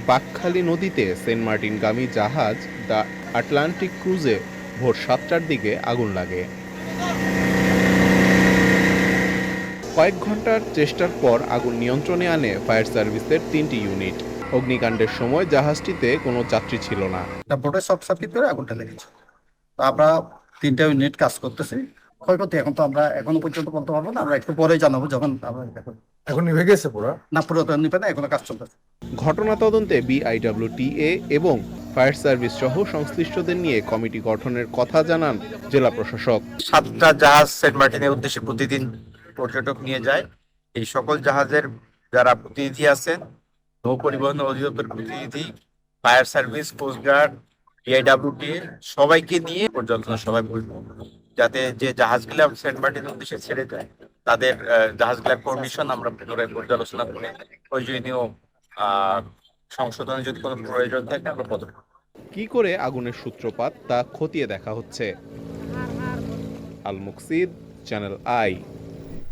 বাঁকখালী নদীতে সেন্ট মার্টিনগামী জাহাজ the Atlantic ক্রুজে ভোর 7টার দিকে আগুন লাগে। কয়েক ঘন্টার চেষ্টার পর আগুন নিয়ন্ত্রণে আনে ফায়ার সার্ভিসের 3টি ইউনিট। অগ্নিকাণ্ডের সময় জাহাজটিতে কোনো যাত্রী ছিল না। বোর্ডে শর্ট সার্কিট করে আগুনটা লেগেছে। তো আমরা 3টা ইউনিট কাজ করতেছি। ক্ষয়ক্ষতি এখন তো আমরা এখনো পর্যন্ত বলতে পারবো না, আমরা একটু পরেই জানাবো যখন আমরা এখন নিভে গেছে পুরো না পুরো নিবে না, এখনো কাজ চলতেছে। ঘটনা তদন্তে বিআইডব্লিউটিএ এবং ফায়ার সার্ভিস সহ সংশ্লিষ্টদের নিয়ে কমিটি গঠনের কথা জানান জেলা প্রশাসক। 7টা জাহাজ সেন্ট মার্টিনের উদ্দেশ্যে প্রতিদিন পর্যটক নিয়ে যায়। এই সকল জাহাজের যারা প্রতিনিধি আছেন, নৌ পরিবহন অধিদপ্তর প্রতিনিধি, ফায়ার সার্ভিস, কোস্টগার্ড, বিআইডব্লিউটি সবাইকে নিয়ে পর্যালোচনা সভায় বসবো, যাতে যে জাহাজগুলা সেন্ট মার্টিনের উদ্দেশ্যে ছেড়ে যায় তাদের জাহাজগুলার কন্ডিশন আমরা পুনরায় পর্যালোচনা করে প্রয়োজনীয় সংশোধনের যদি কোনো প্রয়োজন থাকে আমরা পদক্ষেপ। কি করে আগুনের সূত্রপাত তা খতিয়ে দেখা হচ্ছে। আল মুকসিদ, চ্যানেল আই।